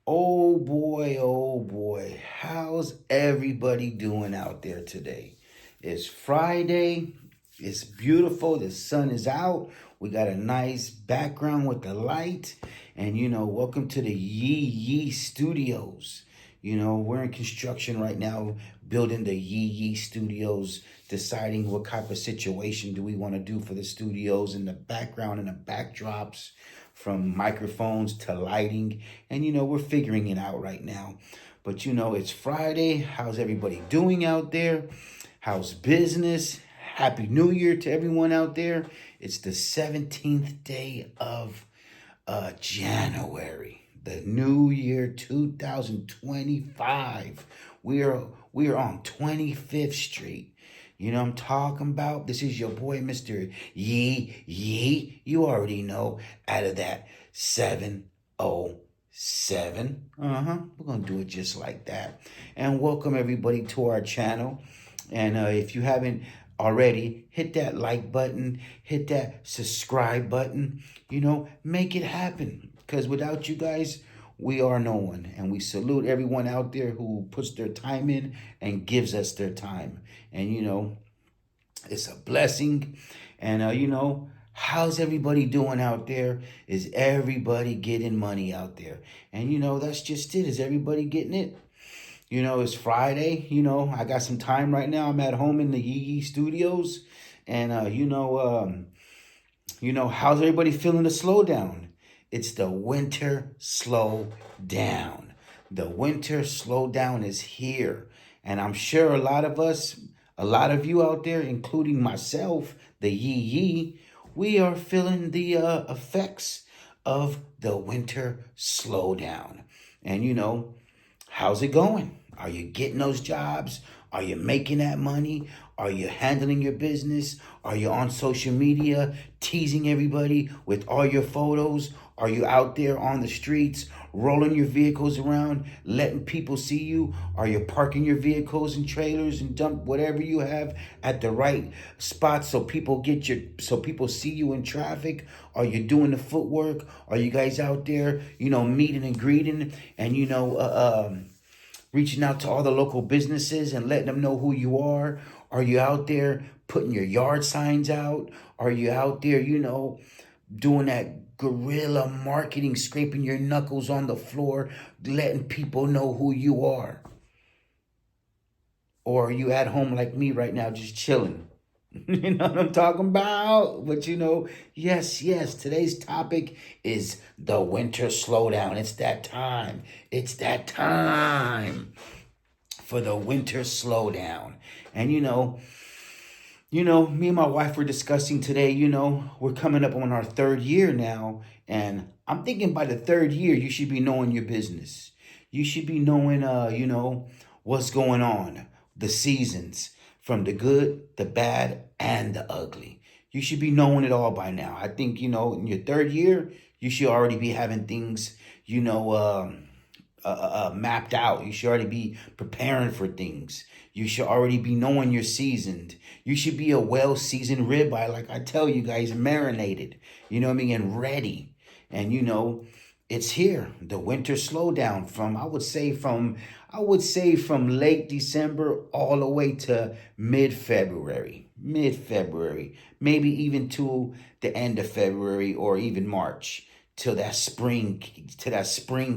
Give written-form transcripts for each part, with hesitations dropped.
Oh boy, how's everybody doing out there today? It's Friday, it's beautiful, the sun is out, we got a nice background with the light, and welcome to the Yee Yee Studios. We're in construction right now, building the Yee Yee Studios, deciding what type of situation do we want to do for the studios and the background and the backdrops from microphones to lighting. And we're figuring it out right now. But it's Friday. How's everybody doing out there? How's business? Happy New Year to everyone out there. It's the 17th day of January, the new year 2025. We are on 25th Street. You know what I'm talking about? This is your boy, Mr. Yee Yee. You already know, out of that 707. We're going to do it just like that. And welcome everybody to our channel. And if you haven't already, hit that like button, hit that subscribe button, make it happen. Because without you guys, we are no one. And we salute everyone out there who puts their time in and gives us their time. And, it's a blessing. And, how's everybody doing out there? Is everybody getting money out there? And, that's just it. Is everybody getting it? It's Friday. I got some time right now. I'm at home in the Yee Yee Studios. And, how's everybody feeling the slowdown? It's the winter slowdown. The winter slowdown is here. And I'm sure a lot of you out there, including myself, the Yee Yee, we are feeling the effects of the winter slowdown. And, how's it going? Are you getting those jobs? Are you making that money? Are you handling your business? Are you on social media teasing everybody with all your photos? Are you out there on the streets rolling your vehicles around, letting people see you? Are you parking your vehicles and trailers and dump whatever you have at the right spot so people see you in traffic? Are you doing the footwork? Are you guys out there, meeting and greeting and reaching out to all the local businesses and letting them know who you are? Are you out there putting your yard signs out? Are you out there, doing that guerrilla marketing, scraping your knuckles on the floor, letting people know who you are? Or are you at home like me right now, just chilling? You know what I'm talking about? But yes, today's topic is the winter slowdown. It's that time. It's that time for the winter slowdown. And me and my wife were discussing today, we're coming up on our third year now. And I'm thinking by the third year, you should be knowing your business. You should be knowing, what's going on, the seasons, from the good, the bad, and the ugly. You should be knowing it all by now. I think, in your third year, you should already be having things, mapped out. You should already be preparing for things. You should already be knowing you're seasoned. You should be a well-seasoned ribeye, like I tell you guys, marinated, and ready. And, it's here, the winter slowdown from, I would say from late December all the way to mid-February, maybe even to the end of February or even March, till that spring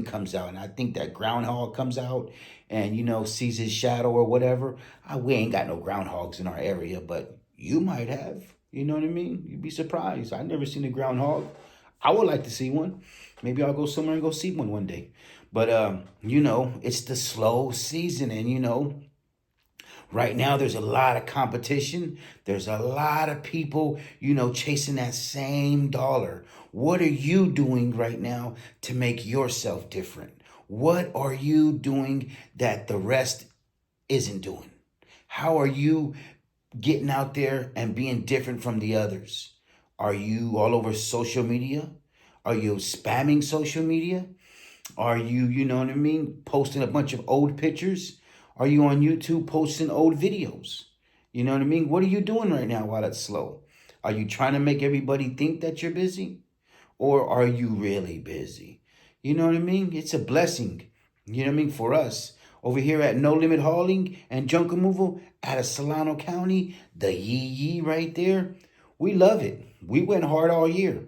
comes out. And I think that groundhog comes out and, sees his shadow or whatever. We ain't got no groundhogs in our area, but you might have, you know what I mean? You'd be surprised. I've never seen a groundhog. I would like to see one. Maybe I'll go somewhere and go see one day. But, it's the slow season. And, right now there's a lot of competition. There's a lot of people, chasing that same dollar. What are you doing right now to make yourself different? What are you doing that the rest isn't doing? How are you getting out there and being different from the others? Are you all over social media? Are you spamming social media? Are you, posting a bunch of old pictures? Are you on YouTube posting old videos? You know what I mean? What are you doing right now while it's slow? Are you trying to make everybody think that you're busy? Or are you really busy? You know what I mean? It's a blessing. You know what I mean? For us over here at No Limit Hauling and Junk Removal out of Solano County, the yee right there. We love it. We went hard all year.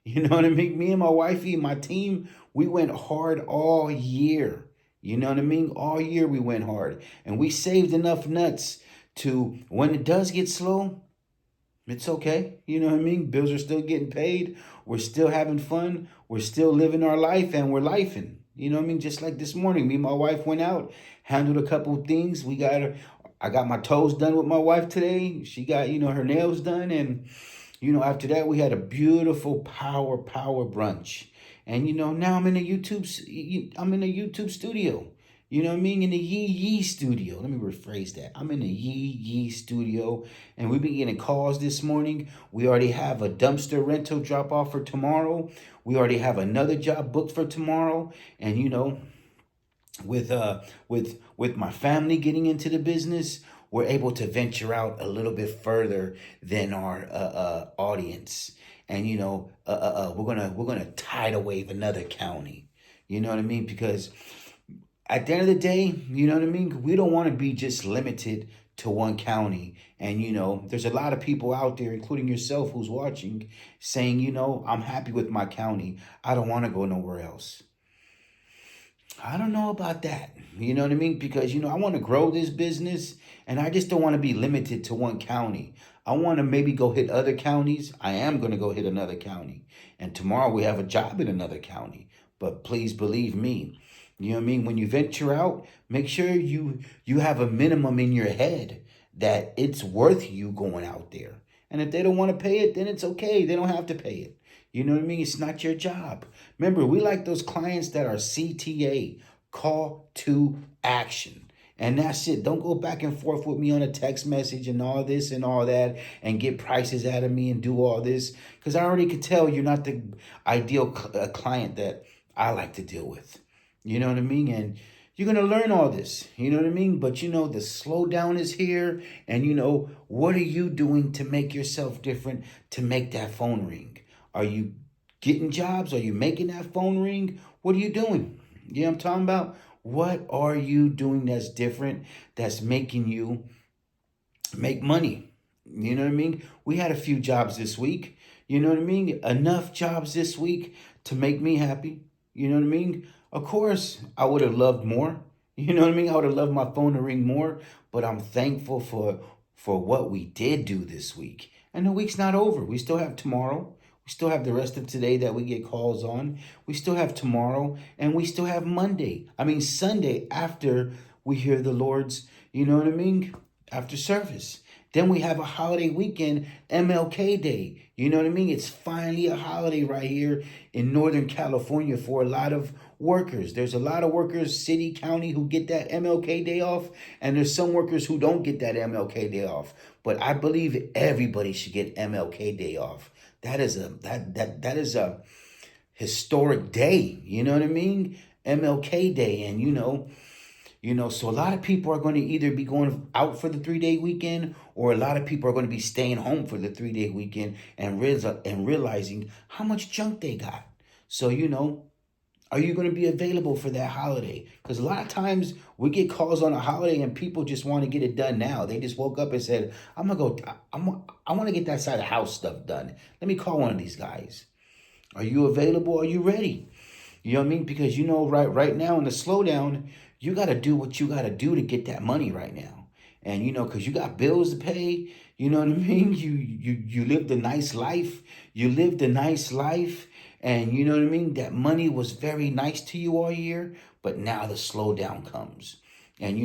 You know what I mean? Me and my wifey and my team, we went hard all year. You know what I mean? All year we went hard. And we saved enough nuts to, when it does get slow, it's okay. You know what I mean? Bills are still getting paid. We're still having fun. We're still living our life and we're lifing. You know what I mean? Just like this morning, me and my wife went out, handled a couple of things. I got my toes done with my wife today. She got, her nails done. And, after that, we had a beautiful power brunch. And, now I'm in a YouTube studio. You know what I mean? In the Yee studio. Let me rephrase that. I'm in the Yee studio. And we've been getting calls this morning. We already have a dumpster rental drop off for tomorrow. We already have another job booked for tomorrow. And, with my family getting into the business, we're able to venture out a little bit further than our audience. And, we're gonna tidal wave another county. You know what I mean? Because at the end of the day, you know what I mean? We don't want to be just limited to one county. And, there's a lot of people out there, including yourself who's watching, saying, I'm happy with my county. I don't want to go nowhere else. I don't know about that. You know what I mean? Because, I want to grow this business and I just don't want to be limited to one county. I want to maybe go hit other counties. I am going to go hit another county. And tomorrow we have a job in another county. But please believe me. You know what I mean? When you venture out, make sure you have a minimum in your head that it's worth you going out there. And if they don't want to pay it, then it's okay. They don't have to pay it. You know what I mean? It's not your job. Remember, we like those clients that are CTA, call to action. And that's it. Don't go back and forth with me on a text message and all this and all that and get prices out of me and do all this. Because I already could tell you're not the ideal client that I like to deal with. You know what I mean? And you're going to learn all this. You know what I mean? But, the slowdown is here. And, what are you doing to make yourself different to make that phone ring? Are you getting jobs? Are you making that phone ring? What are you doing? You know what I'm talking about? What are you doing that's different, that's making you make money? You know what I mean? We had a few jobs this week. You know what I mean? Enough jobs this week to make me happy. You know what I mean? Of course, I would have loved more. You know what I mean? I would have loved my phone to ring more. But I'm thankful for what we did do this week. And the week's not over. We still have tomorrow. We still have the rest of today that we get calls on. We still have tomorrow. And we still have Sunday after we hear the Lord's, you know what I mean? After service. Then we have a holiday weekend, MLK Day. You know what I mean? It's finally a holiday right here in Northern California for a lot of workers. There's a lot of workers, city, county, who get that MLK Day off. And there's some workers who don't get that MLK Day off. But I believe everybody should get MLK Day off. That is a historic day. You know what I mean? MLK Day. And, so a lot of people are going to either be going out for the 3-day weekend, or a lot of people are going to be staying home for the 3-day weekend and realizing how much junk they got. So, are you going to be available for that holiday? Because a lot of times we get calls on a holiday and people just want to get it done now. They just woke up and said, I want to get that side of the house stuff done. Let me call one of these guys. Are you available? Are you ready? You know what I mean? Because, right now in the slowdown, you got to do what you got to do to get that money right now. And, because you got bills to pay, you know what I mean? You lived a nice life. And you know what I mean? That money was very nice to you all year, but now the slowdown comes. And,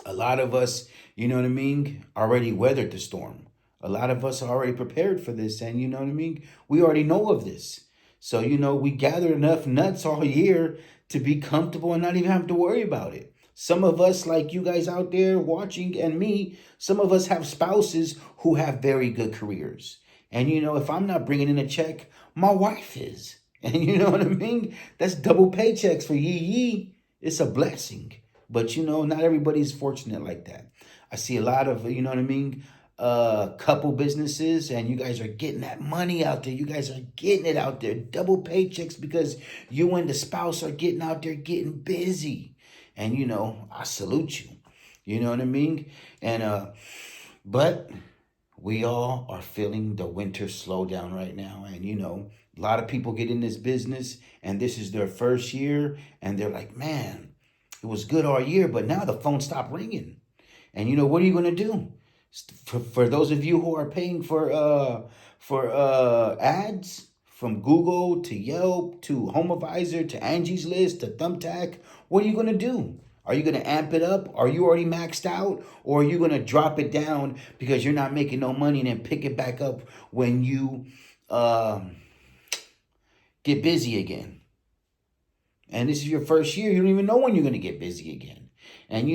a lot of us, you know what I mean, already weathered the storm. A lot of us are already prepared for this. And you know what I mean? We already know of this. So, we gathered enough nuts all year to be comfortable and not even have to worry about it. Some of us, like you guys out there watching and me, some of us have spouses who have very good careers. And, if I'm not bringing in a check, my wife is. And you know what I mean? That's double paychecks for Yee. It's a blessing. But, not everybody's fortunate like that. I see a lot of, you know what I mean, couple businesses, and you guys are getting that money out there. You guys are getting it out there, double paychecks, because you and the spouse are getting out there getting busy. And I salute you. You know what I mean? And but we all are feeling the winter slowdown right now. And a lot of people get in this business and this is their first year, and they're like, man, it was good all year, but now the phone stopped ringing. And what are you going to do? For those of you who are paying for ads from Google to Yelp to HomeAdvisor to Angie's List to Thumbtack, what are you going to do? Are you going to amp it up? Are you already maxed out? Or are you going to drop it down because you're not making no money and then pick it back up when you get busy again? And this is your first year. You don't even know when you're going to get busy again. And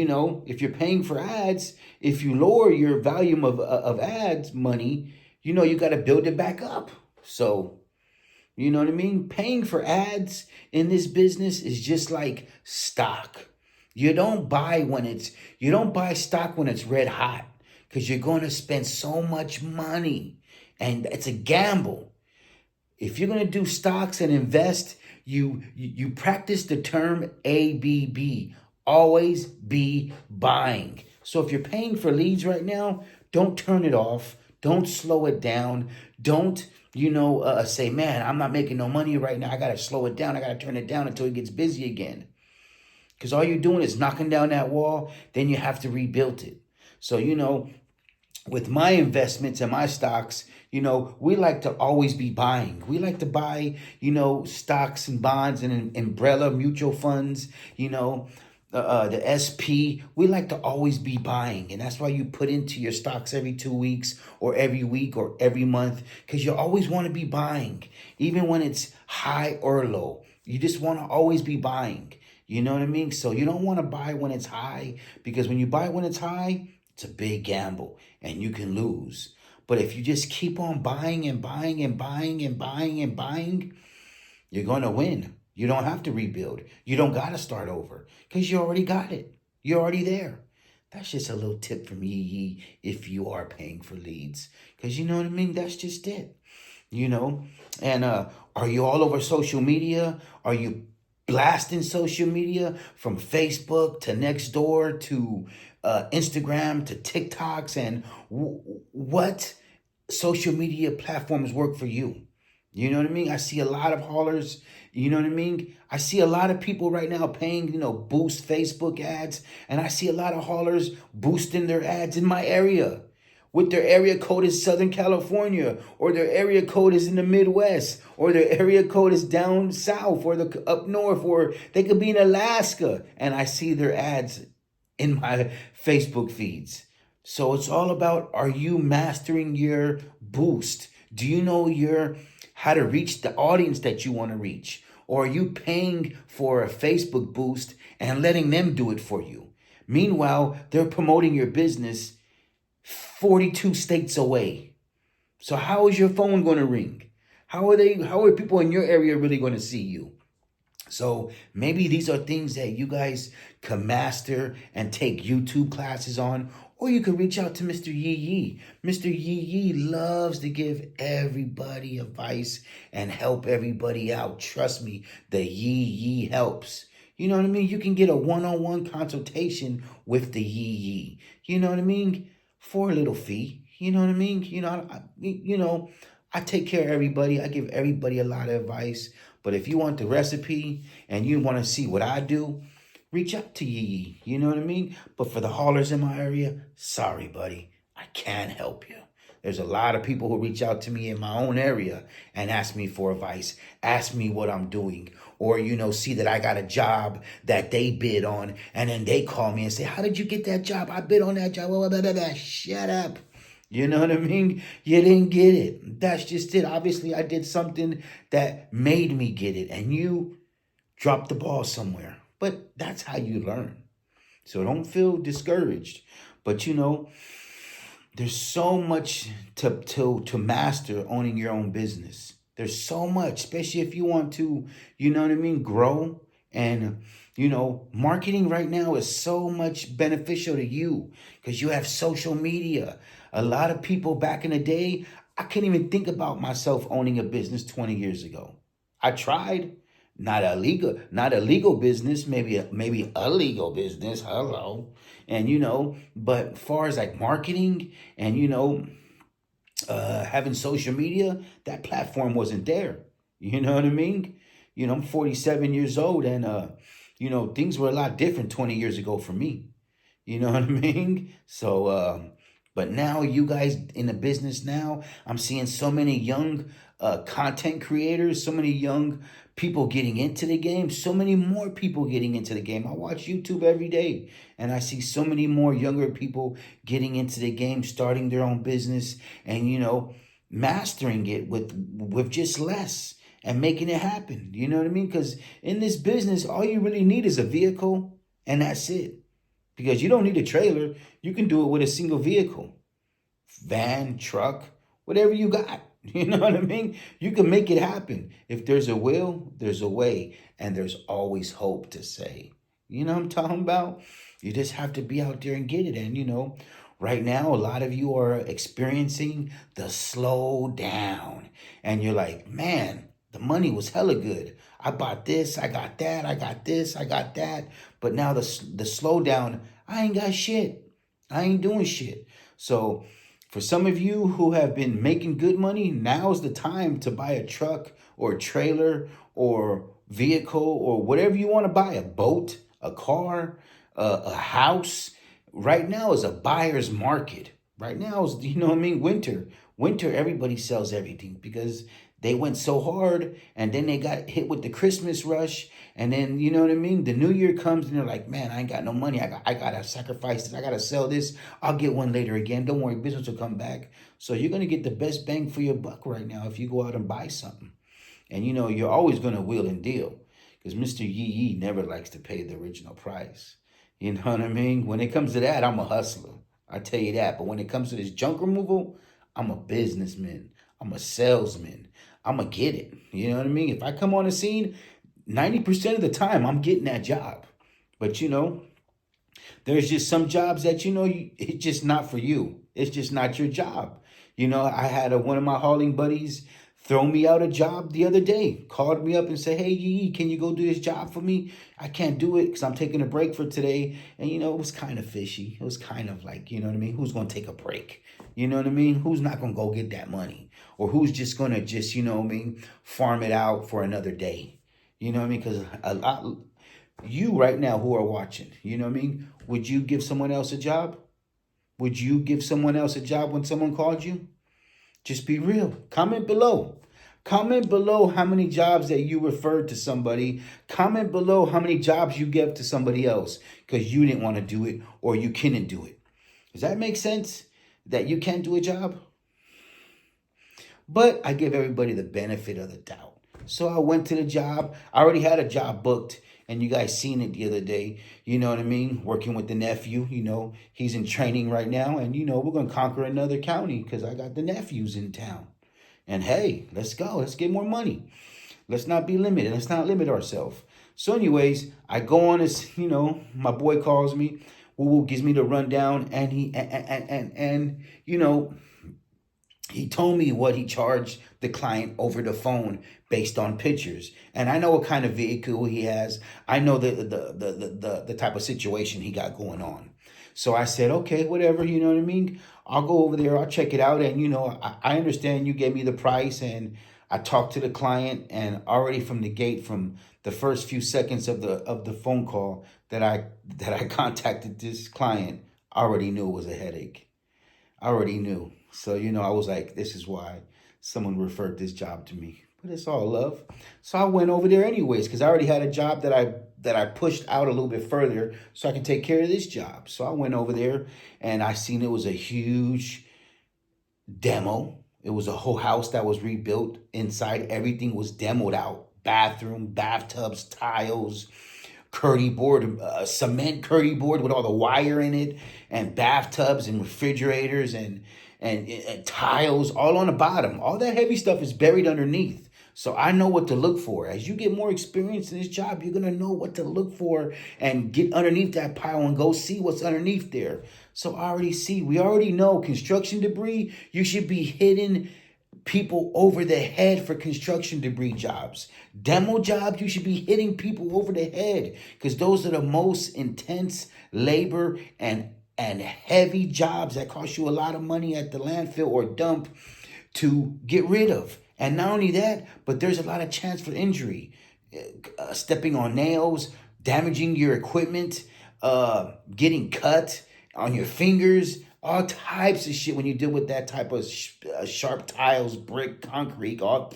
if you're paying for ads, if you lower your volume of ads money, you got to build it back up. So, you know what I mean? Paying for ads in this business is just like stock. You don't buy stock when it's red hot, because you're going to spend so much money, and it's a gamble. If you're going to do stocks and invest, you practice the term ABB. Always be buying. So if you're paying for leads right now, don't turn it off. Don't slow it down. Don't, say, man, I'm not making no money right now. I got to slow it down. I got to turn it down until it gets busy again. Because all you're doing is knocking down that wall. Then you have to rebuild it. So, with my investments and my stocks, we like to always be buying. We like to buy, stocks and bonds and umbrella mutual funds, the SP. We like to always be buying. And that's why you put into your stocks every 2 weeks or every week or every month, because you always want to be buying, even when it's high or low. You just want to always be buying. You know what I mean? So you don't want to buy when it's high, because when you buy when it's high, it's a big gamble and you can lose. But if you just keep on buying and buying and buying and buying and buying, you're going to win. You don't have to rebuild. You don't got to start over, because you already got it. You're already there. That's just a little tip from Yee if you are paying for leads, because you know what I mean? That's just it. And are you all over social media? Are you blasting social media from Facebook to Nextdoor to Instagram to TikToks? And what social media platforms work for you? You know what I mean? I see a lot of haulers. You know what I mean? I see a lot of people right now paying, boost Facebook ads. And I see a lot of haulers boosting their ads in my area, with their area code is Southern California, or their area code is in the Midwest, or their area code is down south, or up north, or they could be in Alaska. And I see their ads in my Facebook feeds. So it's all about, are you mastering your boost? Do you know how to reach the audience that you want to reach? Or are you paying for a Facebook boost and letting them do it for you? Meanwhile, they're promoting your business 42 states away. So how is your phone going to ring? How are people in your area really going to see you? So maybe these are things that you guys can master and take YouTube classes on, or you can reach out to Mr. Yee. Mr. Yee loves to give everybody advice and help everybody out. Trust me, the Yee helps. You know what I mean? You can get a one-on-one consultation with the Yee. You know what I mean? For a little fee. You know what I mean? I take care of everybody. I give everybody a lot of advice. But if you want the recipe and you want to see what I do, reach out to Yee. You know what I mean? But for the haulers in my area, sorry, buddy, I can't help you. There's a lot of people who reach out to me in my own area and ask me for advice, ask me what I'm doing, or, see that I got a job that they bid on, and then they call me and say, how did you get that job? I bid on that job. Blah, blah, blah, blah. Shut up. You know what I mean? You didn't get it. That's just it. Obviously, I did something that made me get it, and you dropped the ball somewhere. But that's how you learn. So don't feel discouraged. But, there's so much to master owning your own business. There's so much, especially if you want to, grow. And, marketing right now is so much beneficial to you because you have social media. A lot of people back in the day, I couldn't even think about myself owning a business 20 years ago. I tried. Not a legal business, maybe a legal business. Hello. And but as far as like marketing and having social media, that platform wasn't there. You know what I mean? I'm 47 years old, and things were a lot different 20 years ago for me. You know what I mean? So, but now you guys in the business now, I'm seeing so many young content creators, so many young people getting into the game, so many more people getting into the game. I watch YouTube every day, and I see so many more younger people getting into the game, starting their own business, and mastering it with just less and making it happen. You know what I mean? Because in this business, all you really need is a vehicle, and that's it. Because you don't need a trailer. You can do it with a single vehicle. Van, truck, whatever you got. You know what I mean? You can make it happen. If there's a will, there's a way. And there's always hope to say. You know what I'm talking about? You just have to be out there and get it. And, right now, a lot of you are experiencing the slowdown. And you're like, man, the money was hella good. I bought this, I got that, I got this, I got that. But now the slowdown, I ain't got shit. I ain't doing shit. So for some of you who have been making good money, now's the time to buy a truck or a trailer or vehicle or whatever you want to buy. A boat, a car, a house. Right now is a buyer's market. Right now is, Winter, everybody sells everything because they went so hard, and then they got hit with the Christmas rush, and then, you know what I mean? The new year comes, and they're like, man, I ain't got no money. I got to sacrifice this. I got to sell this. I'll get one later again. Don't worry, business will come back. So you're going to get the best bang for your buck right now if you go out and buy something. And, you're always going to wheel and deal because Mr. Yee Yee never likes to pay the original price. You know what I mean? When it comes to that, I'm a hustler. I tell you that. But when it comes to this junk removal, I'm a businessman. I'm a salesman. I'm going to get it. You know what I mean? If I come on the scene, 90% of the time, I'm getting that job. But, there's just some jobs that, it's just not for you. It's just not your job. I had one of my hauling buddies throw me out a job the other day. Called me up and said, hey, Yee, can you go do this job for me? I can't do it because I'm taking a break for today. And, it was kind of fishy. It was kind of like, you know what I mean? Who's going to take a break? You know what I mean? Who's not going to go get that money? Or who's just going to just, farm it out for another day? You know what I mean? Because you right now who are watching, you know what I mean? Would you give someone else a job? Would you give someone else a job when someone called you? Just be real. Comment below. Comment below how many jobs that you referred to somebody. Comment below how many jobs you gave to somebody else because you didn't want to do it or you couldn't do it. Does that make sense? That you can't do a job? But I give everybody the benefit of the doubt. So I went to the job. I already had a job booked. And you guys seen it the other day. You know what I mean? Working with the nephew. He's in training right now. And, we're going to conquer another county because I got the nephews in town. And, hey, let's go. Let's get more money. Let's not be limited. Let's not limit ourselves. So, anyways, I go on this, my boy calls me. Woo gives me the rundown. And he told me what he charged the client over the phone based on pictures. And I know what kind of vehicle he has. I know the type of situation he got going on. So I said, okay, whatever, you know what I mean? I'll go over there, I'll check it out. And, I understand you gave me the price. And I talked to the client, and already from the gate, from the first few seconds of the phone call that I contacted this client, I already knew it was a headache. I already knew. So, I was like, this is why someone referred this job to me. But it's all love. So I went over there anyways because I already had a job that I pushed out a little bit further so I could take care of this job. So I went over there and I seen it was a huge demo. It was a whole house that was rebuilt. Inside, everything was demoed out. Bathroom, bathtubs, tiles, curdy board, cement curdy board with all the wire in it, and bathtubs and refrigerators and tiles all on the bottom. All that heavy stuff is buried underneath. So I know what to look for. As you get more experience in this job, you're going to know what to look for and get underneath that pile and go see what's underneath there. So we already know construction debris, you should be hitting people over the head for construction debris jobs. Demo jobs, you should be hitting people over the head because those are the most intense labor and heavy jobs that cost you a lot of money at the landfill or dump to get rid of. And not only that, but there's a lot of chance for injury. Stepping on nails, damaging your equipment, getting cut on your fingers, all types of shit when you deal with that type of sharp tiles, brick, concrete, oh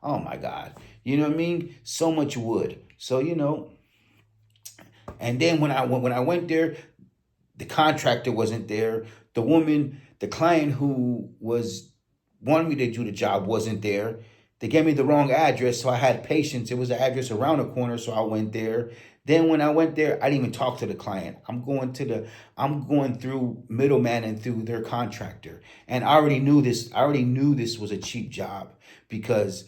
my God. You know what I mean? So much wood. So, and then when I went there, the contractor wasn't there. The client who wanted me to do the job wasn't there. They gave me the wrong address, so I had patience. It was the address around the corner, so I went there. Then when I went there, I didn't even talk to the client. I'm going through middleman and through their contractor. And I already knew this. I already knew this was a cheap job because,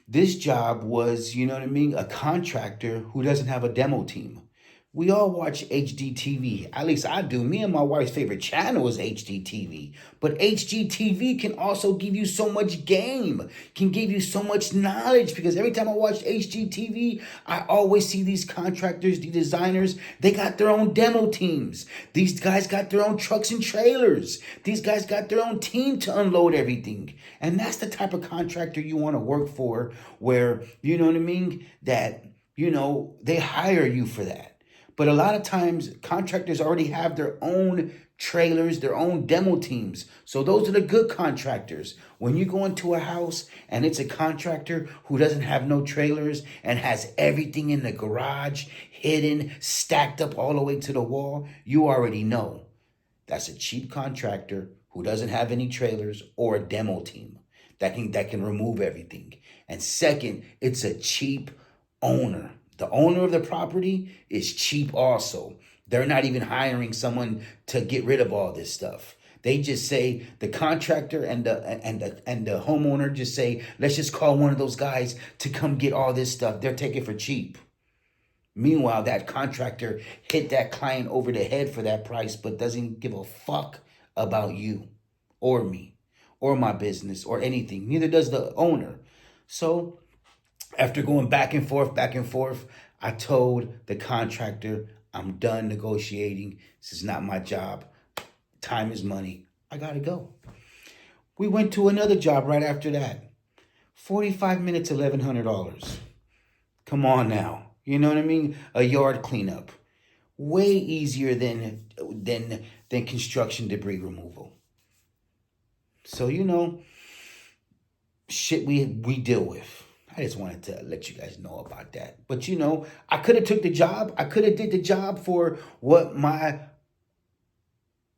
this job was, a contractor who doesn't have a demo team. We all watch HDTV. At least I do. Me and my wife's favorite channel is HDTV. But HGTV can also give you so much game, can give you so much knowledge. Because every time I watch HGTV, I always see these contractors, the designers, they got their own demo teams. These guys got their own trucks and trailers. These guys got their own team to unload everything. And that's the type of contractor you want to work for where, that, they hire you for that. But a lot of times, contractors already have their own trailers, their own demo teams. So those are the good contractors. When you go into a house and it's a contractor who doesn't have no trailers and has everything in the garage, hidden, stacked up all the way to the wall, you already know that's a cheap contractor who doesn't have any trailers or a demo team that can remove everything. And second, it's a cheap owner. The owner of the property is cheap also. They're not even hiring someone to get rid of all this stuff. They just say the contractor and the homeowner just say, let's just call one of those guys to come get all this stuff. They're taking it for cheap. Meanwhile, that contractor hit that client over the head for that price, but doesn't give a fuck about you or me or my business or anything. Neither does the owner. So after going back and forth, I told the contractor, I'm done negotiating. This is not my job. Time is money. I got to go. We went to another job right after that. 45 minutes, $1,100. Come on now. You know what I mean? A yard cleanup. Way easier than construction debris removal. So, shit we deal with. I just wanted to let you guys know about that. But, I could have took the job. I could have did the job for what my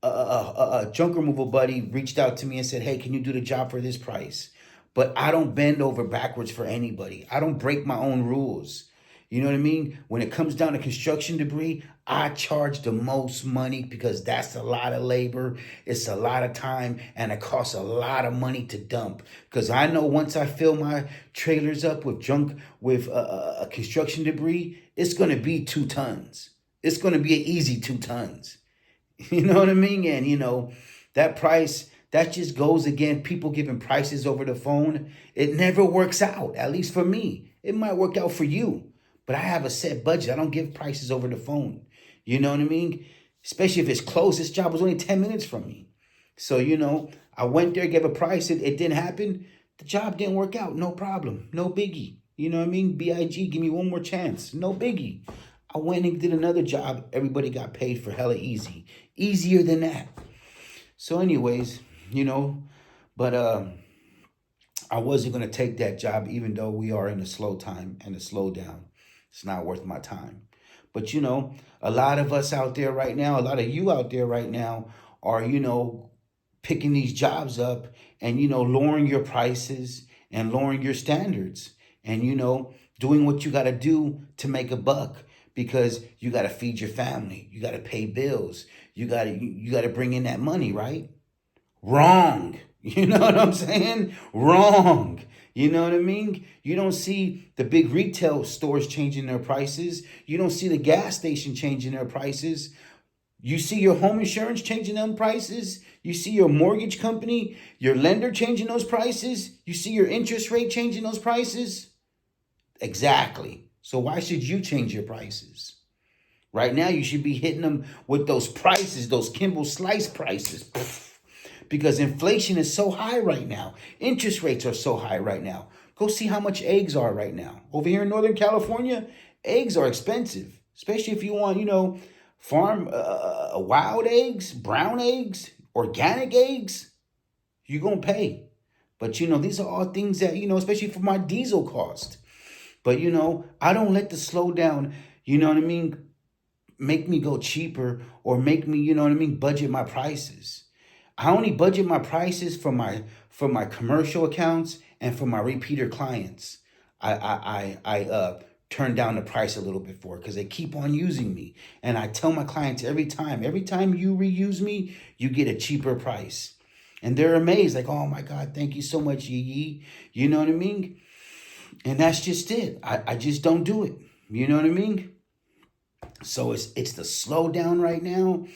junk removal buddy reached out to me and said, hey, can you do the job for this price? But I don't bend over backwards for anybody. I don't break my own rules. You know what I mean? When it comes down to construction debris, I charge the most money because that's a lot of labor. It's a lot of time and it costs a lot of money to dump. Because I know once I fill my trailers up with construction debris, it's going to be 2 tons. It's going to be an easy 2 tons. You know what I mean? And, that price, that just goes again, people giving prices over the phone. It never works out, at least for me. It might work out for you. But I have a set budget. I don't give prices over the phone. You know what I mean? Especially if it's close. This job was only 10 minutes from me. So, I went there, gave a price. It didn't happen. The job didn't work out. No problem. No biggie. You know what I mean? BIG, give me one more chance. No biggie. I went and did another job. Everybody got paid for hella easy. Easier than that. So anyways, but I wasn't going to take that job even though we are in a slow time and a slowdown. It's not worth my time. But, a lot of us out there right now, a lot of you out there right now are, picking these jobs up and, lowering your prices and lowering your standards and, doing what you got to do to make a buck because you got to feed your family. You got to pay bills. You got to bring in that money, right? Wrong. You know what I'm saying? Wrong. You know what I mean? You don't see the big retail stores changing their prices. You don't see the gas station changing their prices. You see your home insurance changing them prices. You see your mortgage company, your lender changing those prices. You see your interest rate changing those prices. Exactly. So why should you change your prices? Right now, you should be hitting them with those prices, those Kimball Slice prices. Because inflation is so high right now. Interest rates are so high right now. Go see how much eggs are right now. Over here in Northern California, eggs are expensive. Especially if you want, farm wild eggs, brown eggs, organic eggs, you're going to pay. But, these are all things that, especially for my diesel cost. But, I don't let the slowdown, make me go cheaper or make me, budget my prices. I only budget my prices for my commercial accounts and for my repeater clients. I turn down the price a little bit for because they keep on using me. And I tell my clients every time you reuse me, you get a cheaper price. And they're amazed, like, oh my God, thank you so much, Yee. You know what I mean? And that's just it. I just don't do it. You know what I mean? So it's the slowdown right now.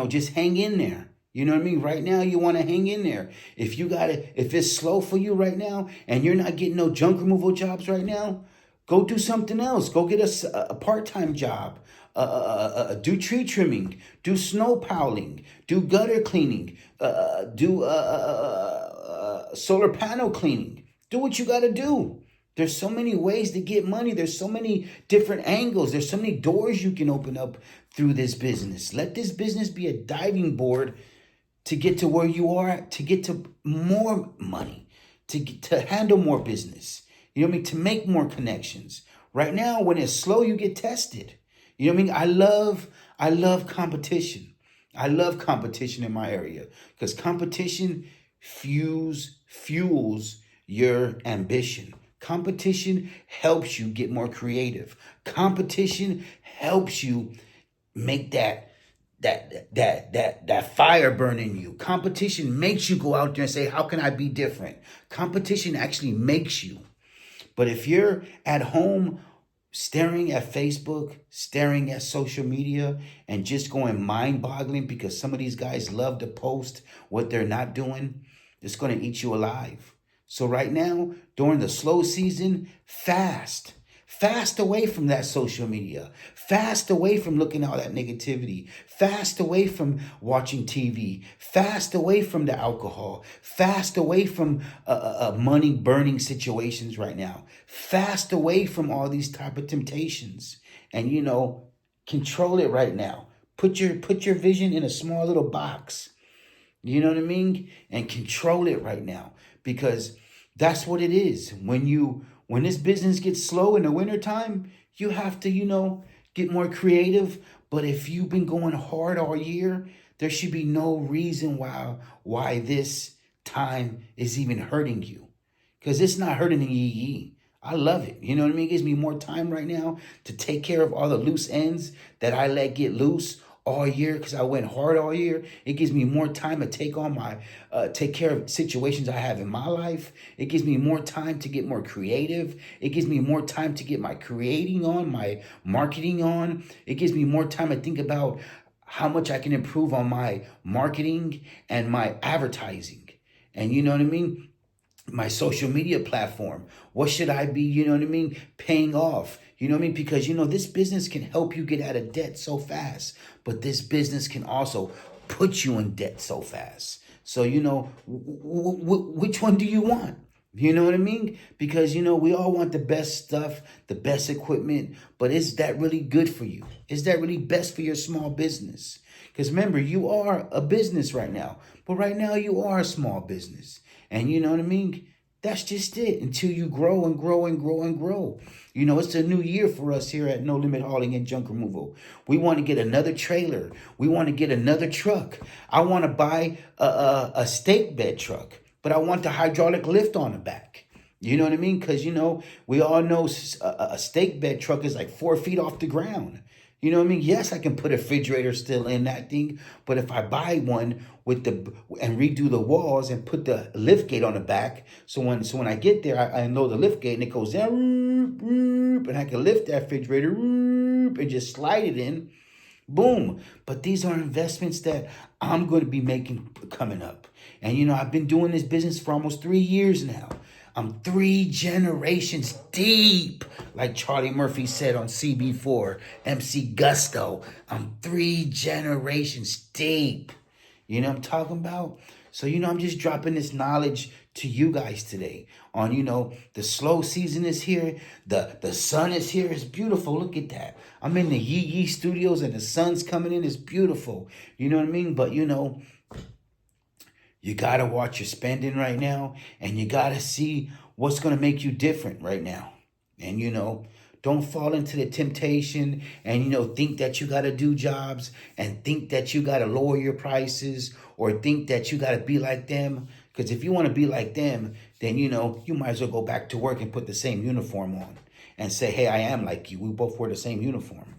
Just hang in there. You know what I mean? Right now, you want to hang in there. If it's slow for you right now and you're not getting no junk removal jobs right now, go do something else. Go get a part-time job. Do tree trimming. Do snow piling. Do gutter cleaning. Do solar panel cleaning. Do what you got to do. There's so many ways to get money. There's so many different angles. There's so many doors you can open up through this business. Let this business be a diving board to get to where you are, to get to more money, to handle more business. You know what I mean? To make more connections. Right now, when it's slow, you get tested. You know what I mean? I love competition. I love competition in my area because competition fuels your ambition. Competition helps you get more creative. Competition helps you make that fire burn in you. Competition makes you go out there and say, how can I be different? Competition actually makes you. But if you're at home staring at Facebook, staring at social media, and just going mind-boggling because some of these guys love to post what they're not doing, it's going to eat you alive. So right now, during the slow season, fast away from that social media, fast away from looking at all that negativity, fast away from watching TV, fast away from the alcohol, fast away from money burning situations right now, fast away from all these type of temptations, and control it right now. Put your vision in a small little box. You know what I mean? And control it right now. Because that's what it is. When this business gets slow in the wintertime, you have to, get more creative. But if you've been going hard all year, there should be no reason why this time is even hurting you. Because it's not hurting Yee. I love it. You know what I mean? It gives me more time right now to take care of all the loose ends that I let get loose all year because I went hard all year. It gives me more time to take care of situations I have in my life. It gives me more time to get more creative. It gives me more time to get my creating on, my marketing on. It gives me more time to think about how much I can improve on my marketing and my advertising. And you know what I mean? My social media platform. What should I be, paying off? You know what I mean? Because, this business can help you get out of debt so fast. But this business can also put you in debt so fast. So, which one do you want? You know what I mean? Because, we all want the best stuff, the best equipment. But is that really good for you? Is that really best for your small business? Because remember, you are a business right now. But right now, you are a small business. And you know what I mean? That's just it until you grow and grow and grow and grow. It's a new year for us here at No Limit Hauling and Junk Removal. We want to get another trailer. We want to get another truck. I want to buy a stake bed truck, but I want the hydraulic lift on the back. You know what I mean? Because, we all know a stake bed truck is like 4 feet off the ground. You know what I mean? Yes, I can put a refrigerator still in that thing, but if I buy one with the and redo the walls and put the lift gate on the back, so when I get there, I know the lift gate and it goes down, and I can lift that refrigerator and just slide it in. Boom. But these are investments that I'm going to be making coming up. And, I've been doing this business for almost 3 years now. I'm 3 generations deep, like Charlie Murphy said on CB4, MC Gusto. I'm 3 generations deep. You know what I'm talking about? So, I'm just dropping this knowledge to you guys today on, the slow season is here. The sun is here. It's beautiful. Look at that. I'm in the Yee studios and the sun's coming in. It's beautiful. You know what I mean? But, you got to watch your spending right now, and you got to see what's going to make you different right now. And, don't fall into the temptation and, think that you got to do jobs and think that you got to lower your prices or think that you got to be like them. Because if you want to be like them, then, you might as well go back to work and put the same uniform on and say, hey, I am like you. We both wear the same uniform.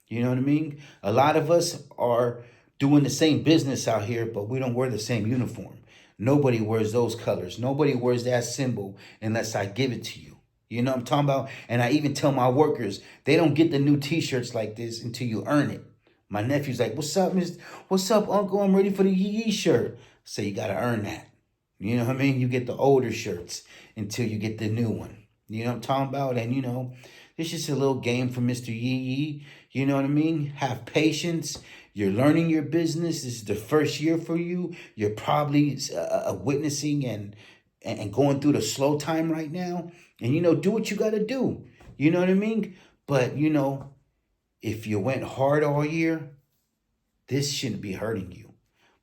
You know what I mean? A lot of us are doing the same business out here, but we don't wear the same uniform. Nobody wears those colors. Nobody wears that symbol unless I give it to you. You know what I'm talking about? And I even tell my workers, they don't get the new t-shirts like this until you earn it. My nephew's like, what's up, What's up, Uncle? I'm ready for the Yee shirt. So you got to earn that. You know what I mean? You get the older shirts until you get the new one. You know what I'm talking about? And, it's just a little game for Mr. Yee. You know what I mean? Have patience. You're learning your business. This is the first year for you. You're probably witnessing and going through the slow time right now. And, do what you got to do. You know what I mean? But, if you went hard all year, this shouldn't be hurting you.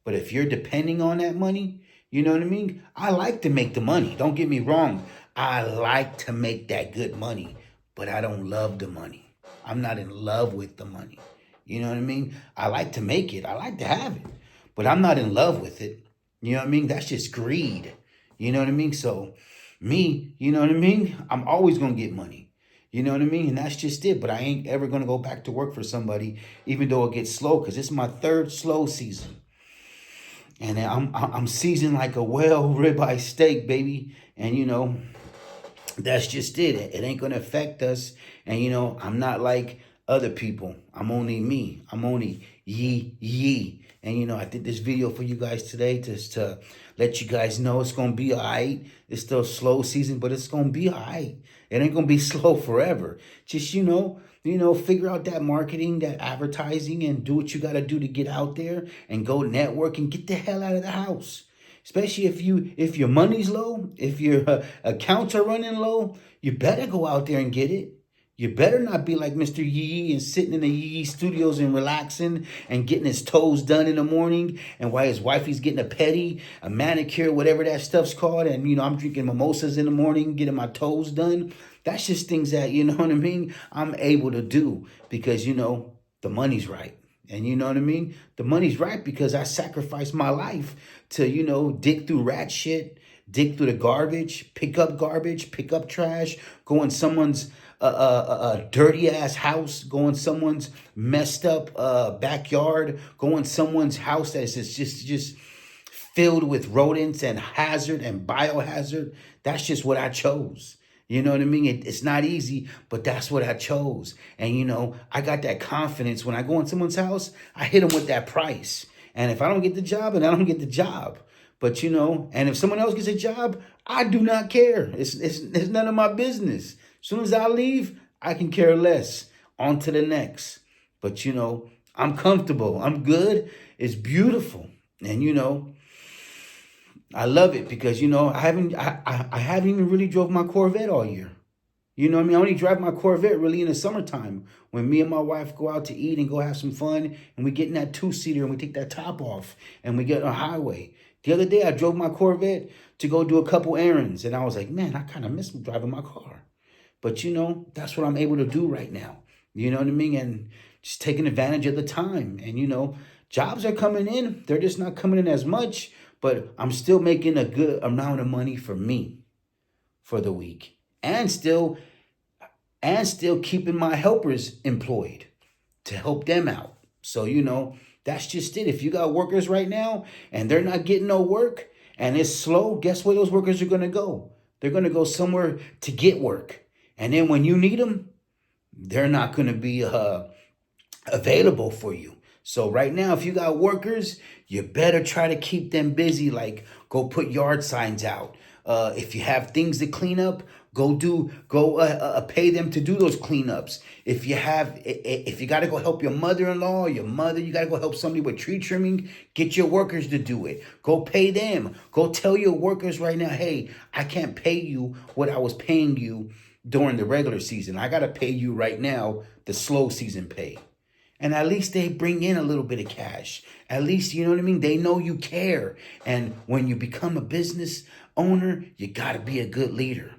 But if you're depending on that money, you know what I mean? I like to make the money. Don't get me wrong. I like to make that good money, but I don't love the money. I'm not in love with the money. You know what I mean? I like to make it. I like to have it, but I'm not in love with it. You know what I mean? That's just greed. You know what I mean? So me, you know what I mean? I'm always going to get money. You know what I mean? And that's just it. But I ain't ever going to go back to work for somebody, even though it gets slow, because it's my 3rd slow season. And I'm seasoned like a well ribeye steak, baby. And, that's just it. It ain't going to affect us. And, I'm not like other people. I'm only me. I'm only Yee. And, I did this video for you guys today just to let you guys know it's going to be all right. It's still slow season, but it's going to be all right. It ain't going to be slow forever. Just, figure out that marketing, that advertising, and do what you got to do to get out there and go network and get the hell out of the house. Especially if your money's low, if your accounts are running low, you better go out there and get it. You better not be like Mr. Yee and sitting in the Yee studios and relaxing and getting his toes done in the morning, and while his wifey's getting a pedi, a manicure, whatever that stuff's called, and I'm drinking mimosas in the morning, getting my toes done. That's just things that, you know what I mean, I'm able to do because, the money's right. And you know what I mean? The money's right because I sacrificed my life to, dig through rat shit, dig through the garbage, pick up trash, go in someone's dirty ass house, go in someone's messed up backyard, go in someone's house that is just filled with rodents and hazard and biohazard. That's just what I chose. You know what I mean? It's not easy, but that's what I chose. And, I got that confidence. When I go in someone's house, I hit them with that price. And if I don't get the job, then I don't get the job. But, and if someone else gets a job, I do not care. It's none of my business. As soon as I leave, I can care less. On to the next. But, I'm comfortable. I'm good. It's beautiful. And, I love it because, I haven't even really drove my Corvette all year. You know what I mean? I only drive my Corvette really in the summertime when me and my wife go out to eat and go have some fun and we get in that 2-seater and we take that top off and we get on a highway. The other day I drove my Corvette to go do a couple errands and I was like, man, I kind of miss driving my car. But, that's what I'm able to do right now. You know what I mean? And just taking advantage of the time. And, jobs are coming in. They're just not coming in as much. But I'm still making a good amount of money for me for the week. And still keeping my helpers employed. to help them out. So, that's just it. If you got workers right now and they're not getting no work and it's slow, guess where those workers are going to go? They're going to go somewhere to get work. And then when you need them, they're not going to be available for you. So right now, if you got workers, you better try to keep them busy. Like, go put yard signs out. If you have things to clean up, go pay them to do those cleanups. If you got to go help your mother-in-law, you got to go help somebody with tree trimming, get your workers to do it. Go pay them. Go tell your workers right now, hey, I can't pay you what I was paying you during the regular season. I got to pay you right now the slow season pay. And at least they bring in a little bit of cash. At least, you know what I mean? They know you care. And when you become a business owner, you got to be a good leader.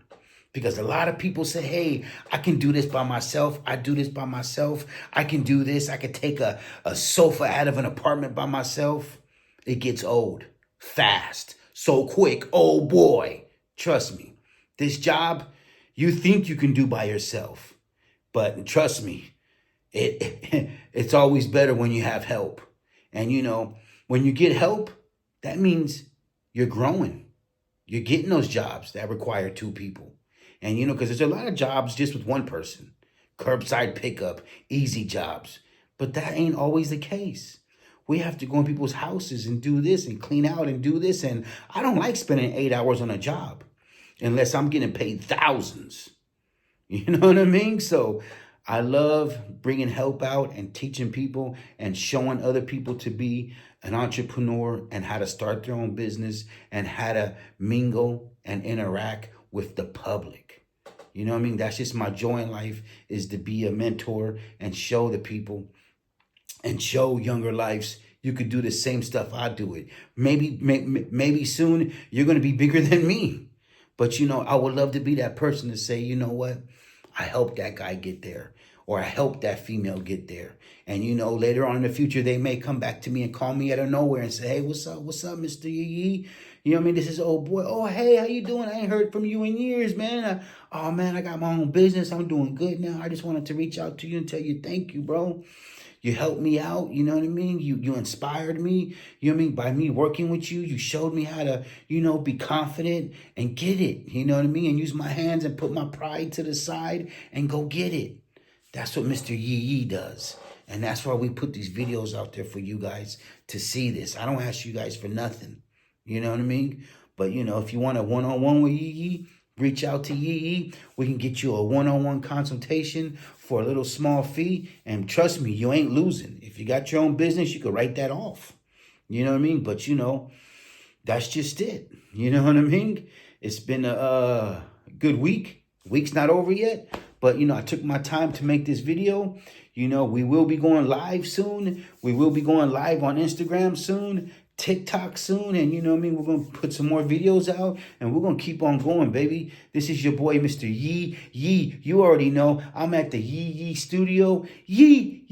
Because a lot of people say, hey, I can do this by myself. I do this by myself. I can do this. I can take a sofa out of an apartment by myself. It gets old fast, so quick. Oh, boy. Trust me. This job, you think you can do by yourself. But trust me, it's always better when you have help. And, when you get help, that means you're growing. You're getting those jobs that require 2 people. And, because there's a lot of jobs just with 1 person. Curbside pickup, easy jobs. But that ain't always the case. We have to go in people's houses and do this and clean out and do this. And I don't like spending 8 hours on a job unless I'm getting paid thousands. You know what I mean? So I love bringing help out and teaching people and showing other people to be an entrepreneur and how to start their own business and how to mingle and interact with the public. You know what I mean? That's just my joy in life, is to be a mentor and show the people and show younger lives you could do the same stuff I do it. Maybe soon you're going to be bigger than me. But, I would love to be that person to say, you know what? I helped that guy get there, or I helped that female get there. And, later on in the future, they may come back to me and call me out of nowhere and say, hey, what's up, Mr. Yee? You know what I mean? This is old boy. Oh, hey, how you doing? I ain't heard from you in years, man. I got my own business. I'm doing good now. I just wanted to reach out to you and tell you thank you, bro. You helped me out, you know what I mean? You inspired me, you know what I mean? By me working with you, you showed me how to, be confident and get it, you know what I mean? And use my hands and put my pride to the side and go get it. That's what Mr. Yee does. And that's why we put these videos out there for you guys to see this. I don't ask you guys for nothing, you know what I mean? But, if you want a one-on-one with Yee, reach out to Yee. We can get you a one-on-one consultation for a little small fee. And trust me, you ain't losing. If you got your own business, you could write that off. You know what I mean? But, that's just it. You know what I mean? It's been a good week. Week's not over yet. But, I took my time to make this video. We will be going live soon. We will be going live on Instagram soon. TikTok soon, and you know what I mean, we're going to put some more videos out, and we're going to keep on going, baby. This is your boy, Mr. Yee. You already know, I'm at the Yee studio. Yee.